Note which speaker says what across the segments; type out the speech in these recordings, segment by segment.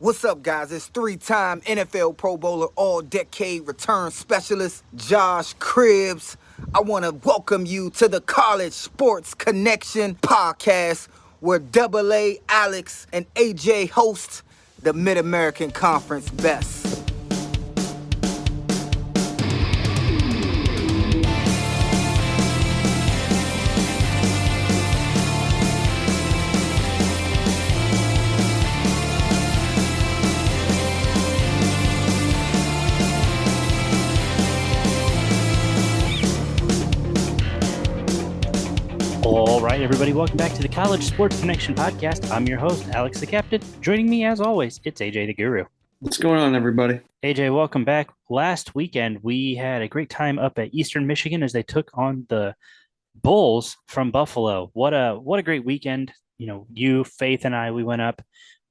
Speaker 1: What's up, guys? It's three-time NFL Pro Bowler, all-decade return specialist, Josh Cribbs. I want to welcome you to the College Sports Connection podcast, where Double A, Alex, and AJ host the Mid-American Conference best.
Speaker 2: All right, everybody, welcome back to the College Sports Connection podcast. I'm your host, Alex the Captain. Joining me, as always, it's AJ the Guru.
Speaker 3: What's going on, everybody?
Speaker 2: AJ, welcome back. Last weekend, we had a great time up at Eastern Michigan as they took on the Bulls from Buffalo. What a great weekend. You know, you, Faith, and I, we went up.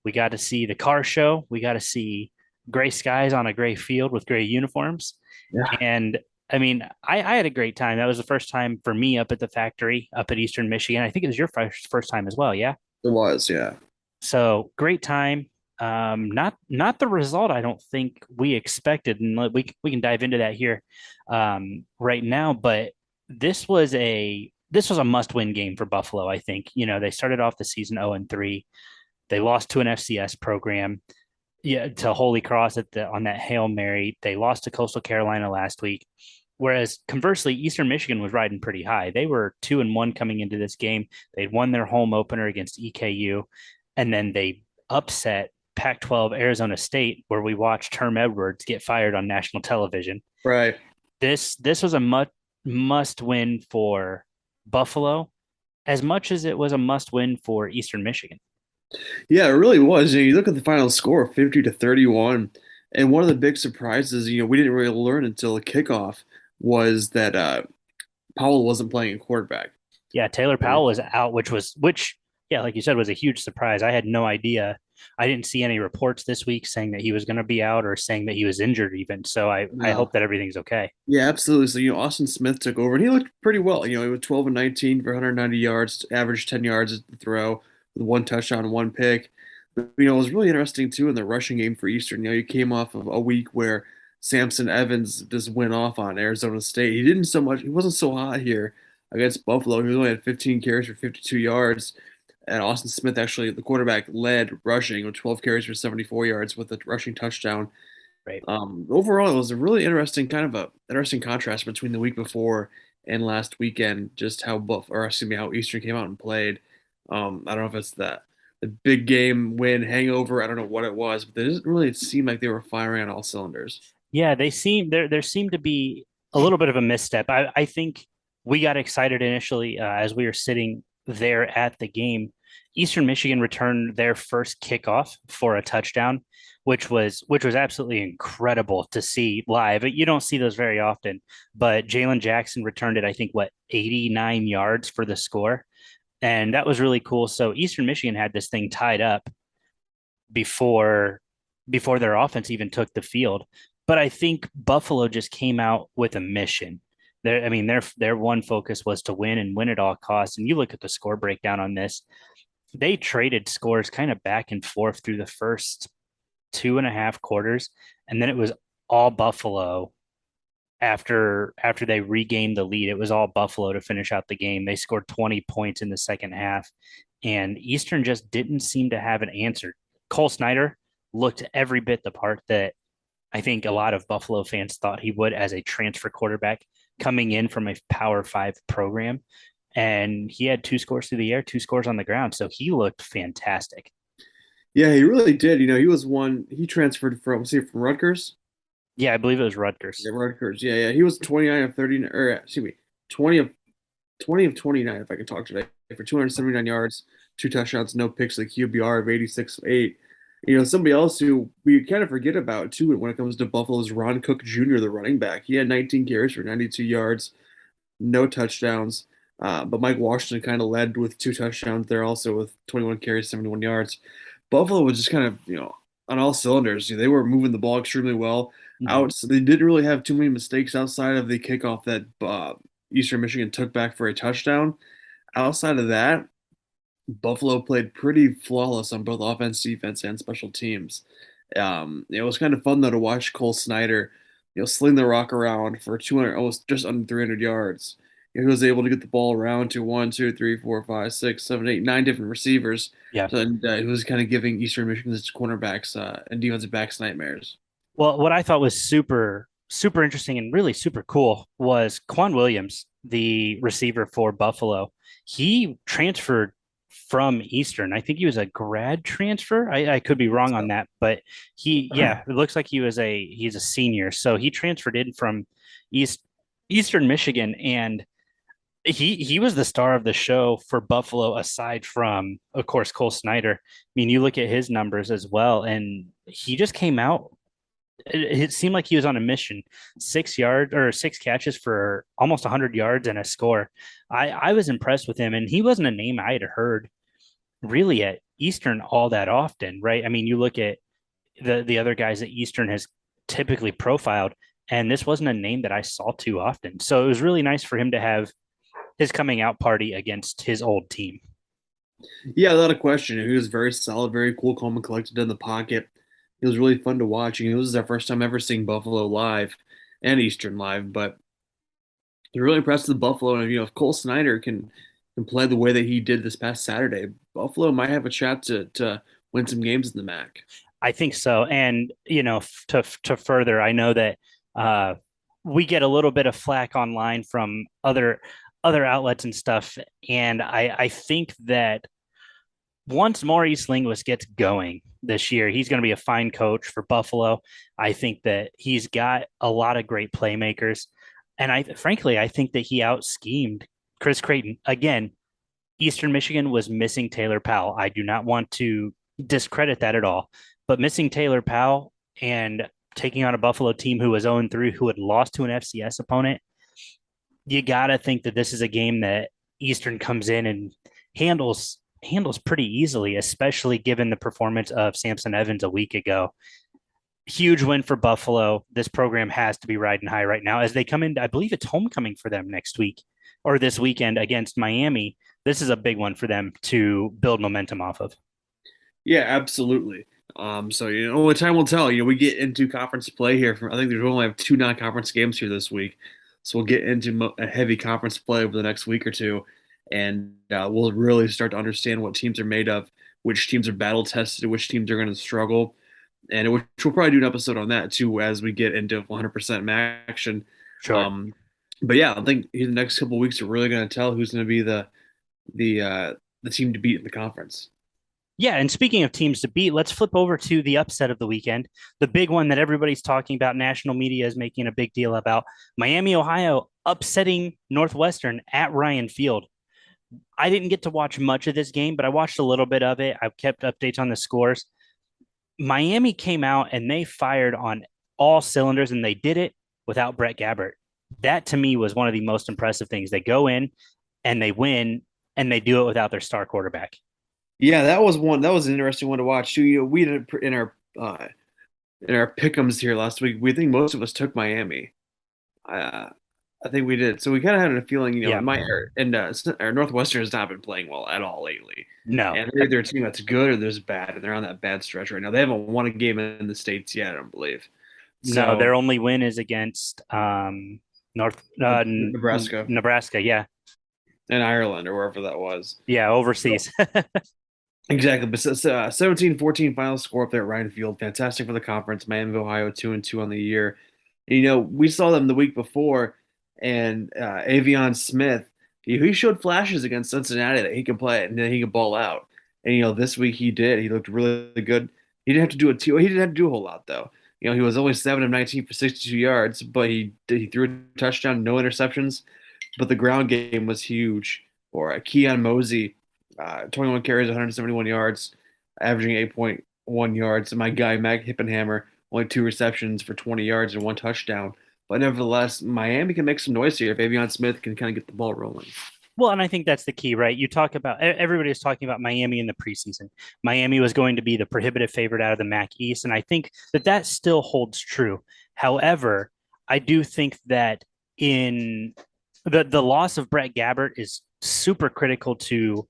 Speaker 2: We got to see the car show. We got to see gray skies on a gray field with gray uniforms.
Speaker 3: Yeah.
Speaker 2: And I mean, I had a great time. That was the first time for me up at the factory up at Eastern Michigan. I think it was your first time as well. Yeah.
Speaker 3: It was, yeah.
Speaker 2: So great time. Not the result I don't think we expected, and we can dive into that here right now. But this was a must-win game for Buffalo. I think they started off the season 0-3. They lost to an FCS program, to Holy Cross on that Hail Mary. They lost to Coastal Carolina last week. Whereas conversely, Eastern Michigan was riding pretty high. They were 2-1 coming into this game. They'd won their home opener against EKU, and then they upset Pac-12 Arizona State, where we watched Herm Edwards get fired on national television.
Speaker 3: Right.
Speaker 2: This was a must win for Buffalo, as much as it was a must win for Eastern Michigan.
Speaker 3: Yeah, it really was. You look at the final score, 50-31, and one of the big surprises, we didn't really learn until the kickoff was that Powell wasn't playing a quarterback.
Speaker 2: Yeah, Taylor Powell was out, which like you said, was a huge surprise. I had no idea. I didn't see any reports this week saying that he was going to be out or saying that he was injured even. So I hope that everything's okay.
Speaker 3: Yeah, absolutely. So, Austin Smith took over and he looked pretty well. He was 12-19 for 190 yards, averaged 10 yards at the throw with one touchdown, one pick. But, it was really interesting too in the rushing game for Eastern. You came off of a week where Samson Evans just went off on Arizona State. He wasn't so hot here against Buffalo. He only had 15 carries for 52 yards. And Austin Smith, actually, the quarterback, led rushing with 12 carries for 74 yards with a rushing touchdown.
Speaker 2: Right.
Speaker 3: Overall, it was a really interesting interesting contrast between the week before and last weekend. Just how how Eastern came out and played. I don't know if it's the big game win hangover. I don't know what it was, but it doesn't really seem like they were firing on all cylinders.
Speaker 2: Yeah, there seemed to be a little bit of a misstep. I think we got excited initially as we were sitting there at the game. Eastern Michigan returned their first kickoff for a touchdown, which was absolutely incredible to see live. You don't see those very often, but Jalen Jackson returned it, I think, 89 yards for the score. And that was really cool. So Eastern Michigan had this thing tied up before their offense even took the field. But I think Buffalo just came out with a mission. Their one focus was to win and win at all costs. And you look at the score breakdown on this, they traded scores kind of back and forth through the first 2.5 quarters. And then it was all Buffalo after they regained the lead. It was all Buffalo to finish out the game. They scored 20 points in the second half, and Eastern just didn't seem to have an answer. Cole Snyder looked every bit the part that I think a lot of Buffalo fans thought he would as a transfer quarterback coming in from a Power 5 program. And he had 2 scores through the air, 2 scores on the ground. So he looked fantastic.
Speaker 3: Yeah, he really did. He transferred from Rutgers?
Speaker 2: Yeah, I believe it was Rutgers.
Speaker 3: Yeah, Rutgers. Yeah. He was 29 of 30, or excuse me, 20 of 29, if I can talk today, for 279 yards, 2 touchdowns, no picks, the QBR of 86.8. Somebody else who we kind of forget about too when it comes to Buffalo's Ron Cook Jr., the running back. He had 19 carries for 92 yards, no touchdowns. But Mike Washington kind of led with 2 touchdowns there also with 21 carries, 71 yards. Buffalo was just kind of, on all cylinders. They were moving the ball extremely well. So they didn't really have too many mistakes outside of the kickoff that Eastern Michigan took back for a touchdown. Outside of that, Buffalo played pretty flawless on both offense, defense, and special teams. It was kind of fun though to watch Cole Snyder, sling the rock around for 200, almost just under 300 yards. He was able to get the ball around to one, two, three, four, five, six, seven, eight, nine different receivers.
Speaker 2: Yeah.
Speaker 3: So, and he was kind of giving Eastern Michigan's cornerbacks and defensive backs nightmares.
Speaker 2: Well, what I thought was super, super interesting and really super cool was Quan Williams, the receiver for Buffalo. He transferred from Eastern. I think he was a grad transfer. I could be wrong on
Speaker 3: So,
Speaker 2: that, but yeah, it looks like he's a senior. So he transferred in from East Eastern Michigan, and he was the star of the show for Buffalo, aside from, of course, Cole Snyder. I mean, you look at his numbers as well, and he just came out. It seemed like he was on a mission. 6 yards or six catches for almost 100 yards and a score. I was impressed with him, and he wasn't a name I had heard really at Eastern all that often, right? I mean, you look at the other guys that Eastern has typically profiled, and this wasn't a name that I saw too often. So it was really nice for him to have his coming out party against his old team.
Speaker 3: yeah, without a question. He was very solid, very cool, calm, and collected in the pocket. It was really fun to watch. And it was our first time ever seeing Buffalo live and Eastern live, but they're really impressed with Buffalo. And if Cole Snyder can play the way that he did this past Saturday, Buffalo might have a shot to win some games in the MAC.
Speaker 2: I think so. And, to further, I know that uh, we get a little bit of flack online from other outlets and stuff. And I think that once Maurice Linguist gets going this year, he's going to be a fine coach for Buffalo. I think that he's got a lot of great playmakers. And frankly, I think that he out schemed Chris Creighton. Again, Eastern Michigan was missing Taylor Powell. I do not want to discredit that at all, but missing Taylor Powell and taking on a Buffalo team who was 0-3, who had lost to an FCS opponent, you got to think that this is a game that Eastern comes in and handles pretty easily, especially given the performance of Samson Evans a week ago. Huge win for Buffalo. This program has to be riding high right now as they come in. I believe it's homecoming for them next week or this weekend against Miami. This is a big one for them to build momentum off of.
Speaker 3: Yeah, absolutely. So only time will tell. We get into conference play here. I think there's only have two non-conference games here this week, so we'll get into a heavy conference play over the next week or two, and we'll really start to understand what teams are made of, which teams are battle tested, which teams are going to struggle, and which we'll probably do an episode on that too as we get into 100% action.
Speaker 2: Sure.
Speaker 3: Um, but yeah, I think the next couple of weeks are really going to tell who's going to be the team to beat in the conference.
Speaker 2: Yeah, and speaking of teams to beat, let's flip over to the upset of the weekend. The big one that everybody's talking about, national media is making a big deal about. Miami, Ohio upsetting Northwestern at Ryan Field. I didn't get to watch much of this game, but I watched a little bit of it. I've kept updates on the scores. Miami came out and they fired on all cylinders, and they did it without Brett Gabbert. That to me was one of the most impressive things. They go in and they win, and they do it without their star quarterback.
Speaker 3: Yeah, that was one. That was an interesting one to watch too. We did in our pick'ems here last week. We think most of us took Miami. Uh, I think we did. So we kind of had a feeling,
Speaker 2: Yeah.
Speaker 3: in my and our Northwestern has not been playing well at all lately.
Speaker 2: No.
Speaker 3: And they're either a team that's good or there's bad, and they're on that bad stretch right now. They haven't won a game in the States yet, I don't believe.
Speaker 2: No,
Speaker 3: So
Speaker 2: their only win is against
Speaker 3: Nebraska
Speaker 2: Nebraska. Yeah.
Speaker 3: and Ireland or wherever that was.
Speaker 2: Yeah. Overseas.
Speaker 3: Exactly, but 17-14 final score up there at Ryan Field. Fantastic for the conference. Miami of Ohio 2-2 on the year. And, we saw them the week before, and Avion Smith, he showed flashes against Cincinnati that he can play and then he can ball out. And this week he did. He looked really good. He didn't have to do he didn't have to do a whole lot though. He was only 7 of 19 for 62 yards, but he threw a touchdown, no interceptions. But the ground game was huge for Keon Mosey. 21 carries, 171 yards, averaging 8.1 yards. And my guy, Mac Hippenhammer, only 2 receptions for 20 yards and 1 touchdown. But nevertheless, Miami can make some noise here if Avion Smith can kind of get the ball rolling.
Speaker 2: Well, and I think that's the key, right? You talk about everybody is talking about Miami in the preseason. Miami was going to be the prohibitive favorite out of the MAC East, and I think that still holds true. However, I do think that in the loss of Brett Gabbert is super critical to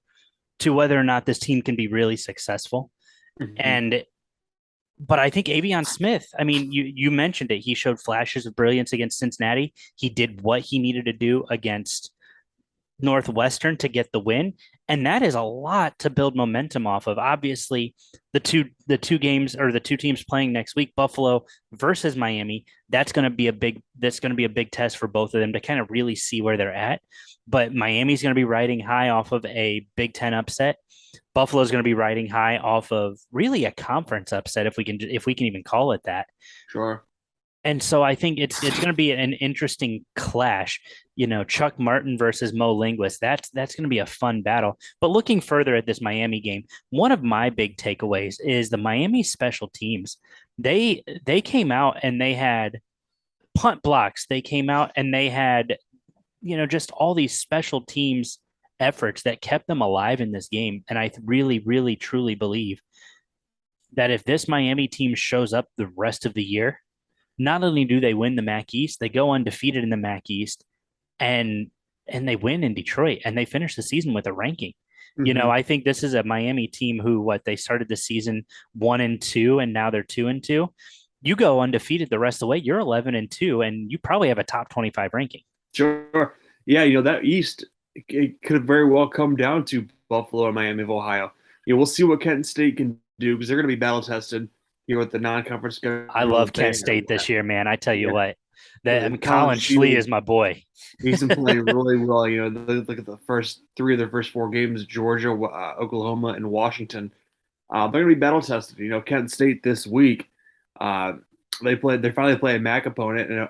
Speaker 2: to whether or not this team can be really successful.
Speaker 3: Mhm.
Speaker 2: And but I think Avion Smith, I mean, you mentioned it. He showed flashes of brilliance against Cincinnati. He did what he needed to do against Northwestern to get the win, and that is a lot to build momentum off of. Obviously, the two games or the two teams playing next week, Buffalo versus Miami, that's going to be a big test for both of them to kind of really see where they're at. But Miami's going to be riding high off of a Big Ten upset. Buffalo's going to be riding high off of really a conference upset, if we can even call it that.
Speaker 3: Sure.
Speaker 2: And so I think it's going to be an interesting clash. Chuck Martin versus Mo Linguist. That's going to be a fun battle. But looking further at this Miami game, one of my big takeaways is the Miami special teams. They came out and they had punt blocks. They came out and they had just all these special teams efforts that kept them alive in this game. And I really, really, truly believe that if this Miami team shows up the rest of the year, not only do they win the MAC East, they go undefeated in the MAC East, and they win in Detroit, and they finish the season with a ranking.
Speaker 3: Hmm.
Speaker 2: I think this is a Miami team who they started the season 1-2, and now they're 2-2. You go undefeated the rest of the way, you're 11-2, and you probably have a top 25 ranking.
Speaker 3: Sure. Yeah, that East, it could very well come down to Buffalo and Miami of Ohio. We'll see what Kent State can do because they're going to be battle tested with the non-conference
Speaker 2: I
Speaker 3: schedule
Speaker 2: love
Speaker 3: that they
Speaker 2: Kent State
Speaker 3: have.
Speaker 2: this year, man. I tell you
Speaker 3: Yeah.
Speaker 2: what,
Speaker 3: Yeah,
Speaker 2: that I mean,
Speaker 3: Colin
Speaker 2: Colin Schley
Speaker 3: Shield,
Speaker 2: is my boy.
Speaker 3: he's been playing really well. Look at the first three of their first four games: Georgia, Oklahoma, and Washington. They're going to be battle tested. Kent State this week. Uh, they finally play a MAC opponent, and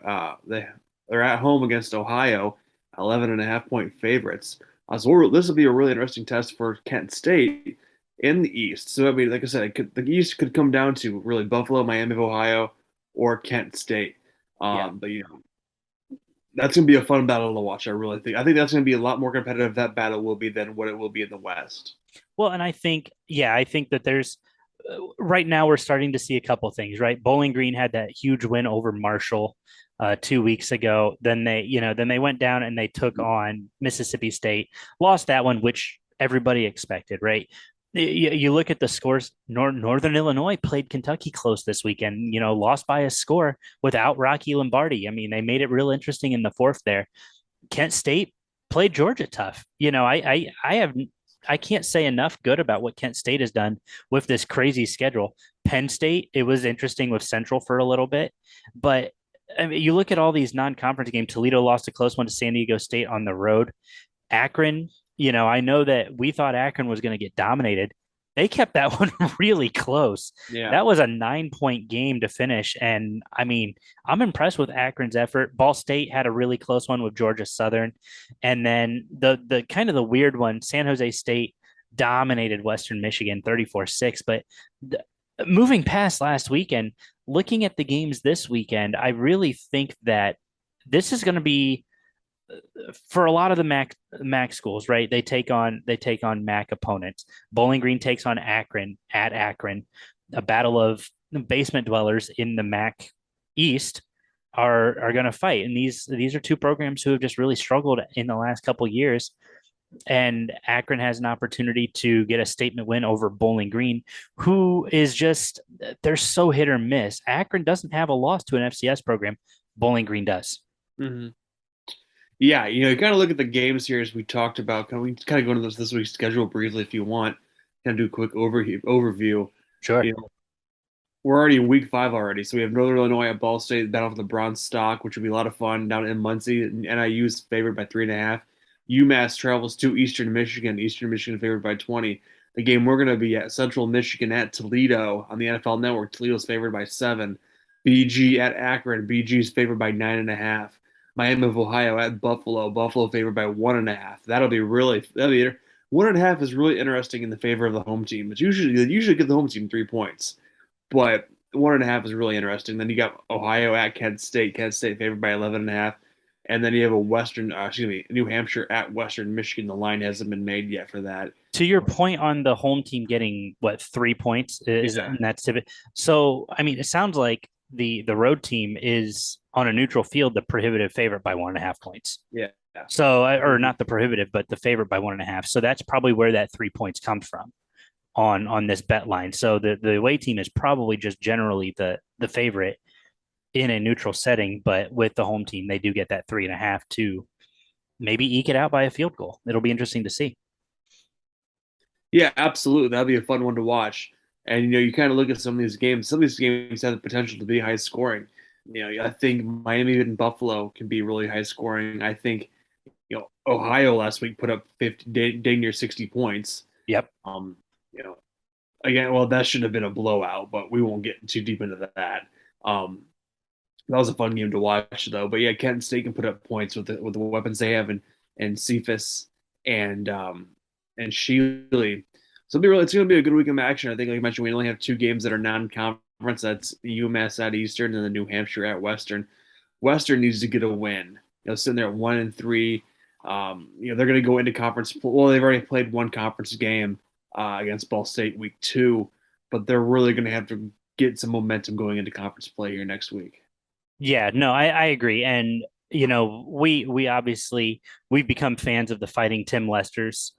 Speaker 3: they're at home against Ohio, 11.5 point favorites. This will be a really interesting test for Kent State in the East. So I mean, like I said, the East could come down to really Buffalo, Miami of Ohio, or Kent State.
Speaker 2: Yeah.
Speaker 3: But that's going to be a fun battle to watch. I really think. I think that's going to be a lot more competitive. That battle will be than what it will be in the West.
Speaker 2: Well, and I think that there's right now we're starting to see a couple things, right? Bowling Green had that huge win over Marshall 2 weeks ago. Then they went down and they took on Mississippi State, lost that one, which everybody expected, right? You look at the scores. Northern Illinois played Kentucky close this weekend. Lost by a score without Rocky Lombardi. I mean, they made it real interesting in the fourth there. Kent State played Georgia tough. I can't say enough good about what Kent State has done with this crazy schedule. Penn State, it was interesting with Central for a little bit, but I mean, you look at all these non-conference games. Toledo lost a close one to San Diego State on the road. Akron, I know that we thought Akron was going to get dominated. They kept that one really close.
Speaker 3: Yeah.
Speaker 2: That was a 9-point game to finish. And I mean, I'm impressed with Akron's effort. Ball State had a really close one with Georgia Southern. And then the kind of the weird one, San Jose State dominated Western Michigan 34-6. But moving past last weekend, looking at the games this weekend, I really think that this is going to be for a lot of the MAC schools, right? They take on MAC opponents. Bowling Green takes on Akron at Akron. A battle of basement dwellers in the MAC East are going to fight, and these are two programs who have just really struggled in the last couple of years. And Akron has an opportunity to get a statement win over Bowling Green, who is just they're so hit or miss. Akron doesn't have a loss to an FCS program. Bowling Green does.
Speaker 3: Hmm. Yeah, you kind of look at the games here as we talked about. We kind of go into this week's schedule briefly if you want. Kind of do a quick overview.
Speaker 2: Sure.
Speaker 3: You know, we're already in week 5 already, so we have Northern Illinois at Ball State, battle for the bronze stock, which will be a lot of fun down in Muncie. And NIU's favored by 3.5. UMass travels to Eastern Michigan. Eastern Michigan favored by 20. The game we're going to be at Central Michigan at Toledo on the NFL Network. Toledo's favored by 7. BG at Akron. BG's favored by 9.5. Miami of Ohio at Buffalo. Buffalo favored by 1.5. That'll be 1.5 is really interesting in the favor of the home team. It's usually give the home team 3 points, but 1.5 is really interesting. Then you got Ohio at Kent State. Kent State favored by 11.5. And then you have New Hampshire at Western Michigan. The line hasn't been made yet for that.
Speaker 2: To your point on the home team getting 3 points is
Speaker 3: Yeah.
Speaker 2: and that's it. So I mean, it sounds like the road team is on a neutral field the prohibitive favorite by 1.5 points.
Speaker 3: Yeah.
Speaker 2: So, or not the prohibitive, but the favorite by 1.5. So that's probably where that 3 points comes from on this bet line. So the away team is probably just generally the favorite in a neutral setting, but with the home team, they do get that 3.5 to maybe eke it out by a field goal. It'll be interesting to see.
Speaker 3: Yeah, absolutely. That'd be a fun one to watch. And you kind of look at some of these games. Some of these games have the potential to be high scoring. I think Miami and Buffalo can be really high scoring. I think Ohio last week put up 50, dang near 60 points.
Speaker 2: Yep.
Speaker 3: You know, again, well, that should have been a blowout, but we won't get too deep into that. That was a fun game to watch, though. But yeah, Kent State can put up points with the weapons they have, and Cephas and Shealy. So it's going to be a good week of action. I think, like you mentioned, we only have two games that are non-conference. That's UMass at Eastern and the New Hampshire at Western. Western needs to get a win. Sitting there at 1-3. They're going to go into conference. Well, they've already played one conference game against Ball State week 2, but they're really going to have to get some momentum going into conference play here next week.
Speaker 2: Yeah, no, I agree. And we obviously we've become fans of the Fighting Tim Lesters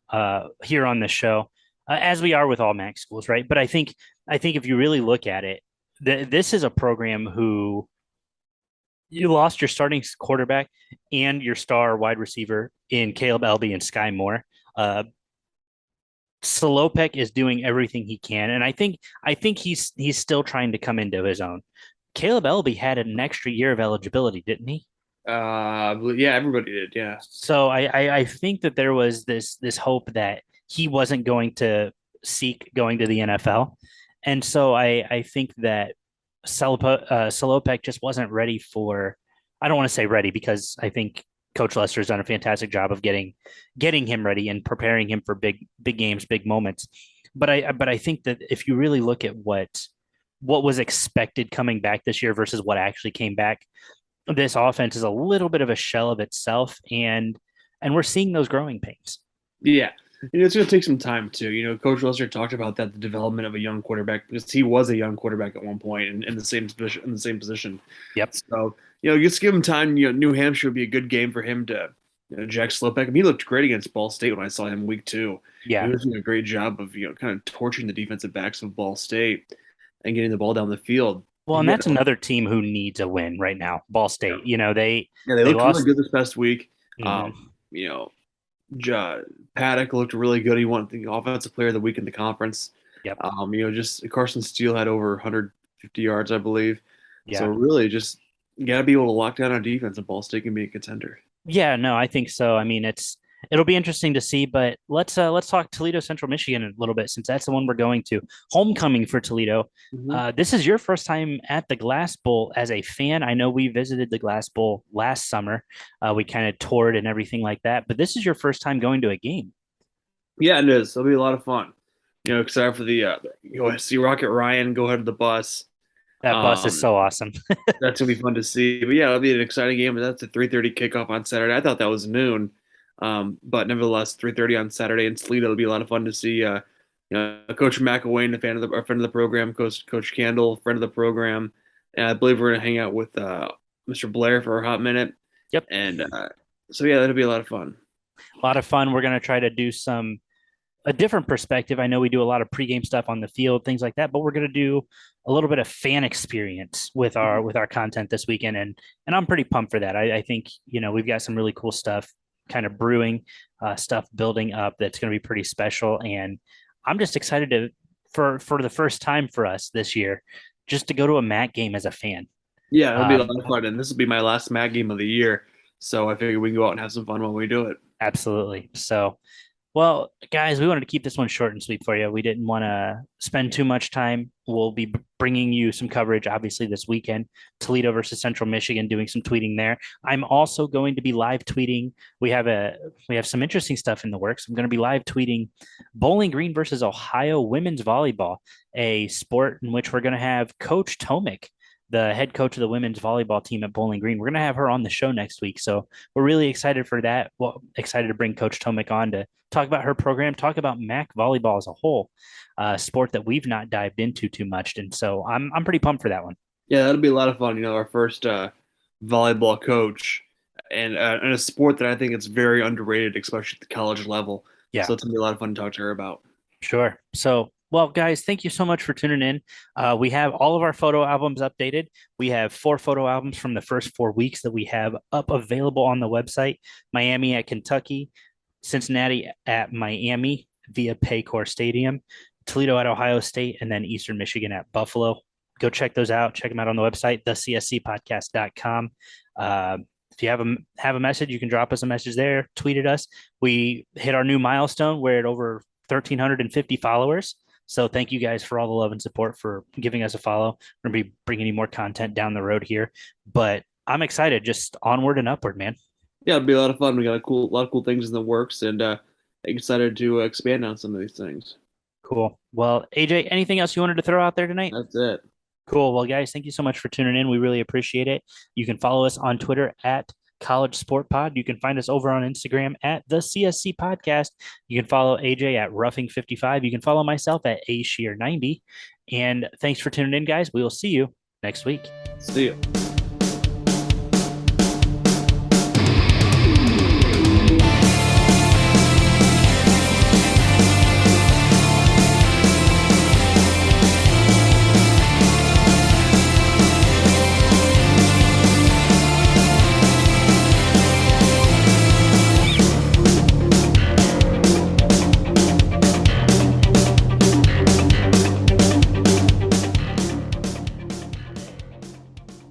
Speaker 2: here on the show, as we are with all MAC schools, right? But I think if you really look at it, this is a program who you lost your starting quarterback and your star wide receiver in Caleb Elby and Sky Moore. Salopek is doing everything he can, and I think he's still trying to come into his own. Caleb Elby had an extra year of eligibility, didn't he?
Speaker 3: Yeah, everybody did. Yeah.
Speaker 2: So I think that there was this hope that he wasn't going to seek going to the NFL, and so I think that Salopek just wasn't ready for. I don't want to say ready because I think Coach Lester has done a fantastic job of getting him ready and preparing him for big games, big moments. But I think that if you really look at what was expected coming back this year versus what actually came back, this offense is a little bit of a shell of itself, and we're seeing those growing pains.
Speaker 3: Yeah. It's going to take some time too. Coach Lester talked about that, the development of a young quarterback, because he was a young quarterback at one point in the same position.
Speaker 2: Yep.
Speaker 3: So, just give him time. New Hampshire would be a good game for him to Jack Slopeck. I mean, he looked great against Ball State when I saw him week 2.
Speaker 2: Yeah.
Speaker 3: He was doing a great job of kind of torching the defensive backs of Ball State and getting the ball down the field.
Speaker 2: Well, and that's another team who needs a win right now. Ball State. They
Speaker 3: looked
Speaker 2: lost.
Speaker 3: really good this past week.
Speaker 2: Mm-hmm.
Speaker 3: Paddock looked really good. He won the offensive player of the week in the conference.
Speaker 2: Yep.
Speaker 3: Just Carson Steele had over 150 yards, I believe.
Speaker 2: Yeah.
Speaker 3: So really, just you got to be able to lock down our defense, and Ball State can be a contender.
Speaker 2: Yeah, no, I think so. I mean, it'll be interesting to see, but let's talk Toledo Central Michigan a little bit since that's the one we're going to. Homecoming for Toledo.
Speaker 3: Mm-hmm.
Speaker 2: This is your first time at the Glass Bowl as a fan. I know we visited the Glass Bowl last summer. We kind of toured and everything like that, but this is your first time going to a game.
Speaker 3: Yeah, it is. It'll be a lot of fun. Except for the see Rocket Ryan go ahead of the bus.
Speaker 2: That bus is so awesome.
Speaker 3: That's gonna be fun to see. But yeah, it'll be an exciting game. That's a 3:30 kickoff on Saturday. I thought that was noon, but nevertheless, 3:30 on Saturday in Toledo. It'll be a lot of fun to see. Coach McElwain, a friend of the program, Coach Candle, friend of the program, and I believe we're gonna hang out with Mr. Blair for a hot minute.
Speaker 2: Yep.
Speaker 3: And so yeah, that'll be a lot of fun.
Speaker 2: A lot of fun. We're gonna try to do a different perspective. I know we do a lot of pregame stuff on the field, things like that, but we're going to do a little bit of fan experience with our content this weekend, and I'm pretty pumped for that. I think we've got some really cool stuff kind of brewing, stuff building up that's going to be pretty special, and I'm just excited for the first time for us this year, just to go to a MAC game as a fan.
Speaker 3: Yeah, it'll be a lot of fun, and this will be my last MAC game of the year, so I figured we can go out and have some fun while we do it.
Speaker 2: Absolutely. So. Well, guys, we wanted to keep this one short and sweet for you. We didn't want to spend too much time. We'll be bringing you some coverage, obviously, this weekend. Toledo versus Central Michigan, doing some tweeting there. I'm also going to be live tweeting. We have some interesting stuff in the works. I'm going to be live tweeting Bowling Green versus Ohio women's volleyball, a sport in which we're going to have Coach Tomic, the head coach of the women's volleyball team at Bowling Green. We're going to have her on the show next week. So we're really excited for that. Well, excited to bring Coach Tomic on to talk about her program, talk about MAC volleyball as a whole, sport that we've not dived into too much. And so I'm pretty pumped for that one.
Speaker 3: Yeah, that'll be a lot of fun. Our first volleyball coach and a sport that I think it's very underrated, especially at the college level.
Speaker 2: Yeah.
Speaker 3: So it's gonna be a lot of fun to talk to her about.
Speaker 2: Sure. So, well, guys, thank you so much for tuning in. We have all of our photo albums updated. We have 4 photo albums from the first 4 weeks that we have up available on the website. Miami at Kentucky, Cincinnati at Miami via Paycor Stadium, Toledo at Ohio State, and then Eastern Michigan at Buffalo. Go check those out. Check them out on the website, thecscpodcast.com. If you have a message, you can drop us a message there, tweet at us. We hit our new milestone. We're at over 1,350 followers. So thank you guys for all the love and support for giving us a follow. We're going to be bringing you more content down the road here, but I'm excited. Just onward and upward, man.
Speaker 3: Yeah, it'll be a lot of fun. We got a lot of cool things in the works, and excited to expand on some of these things.
Speaker 2: Cool. Well, AJ, anything else you wanted to throw out there tonight?
Speaker 3: That's it.
Speaker 2: Cool. Well, guys, thank you so much for tuning in. We really appreciate it. You can follow us on Twitter at College Sport Pod. You can find us over on Instagram at the CSC Podcast. You can follow AJ at Roughing55. You can follow myself at AShear90. And thanks for tuning in, guys. We will see you next week.
Speaker 3: See you.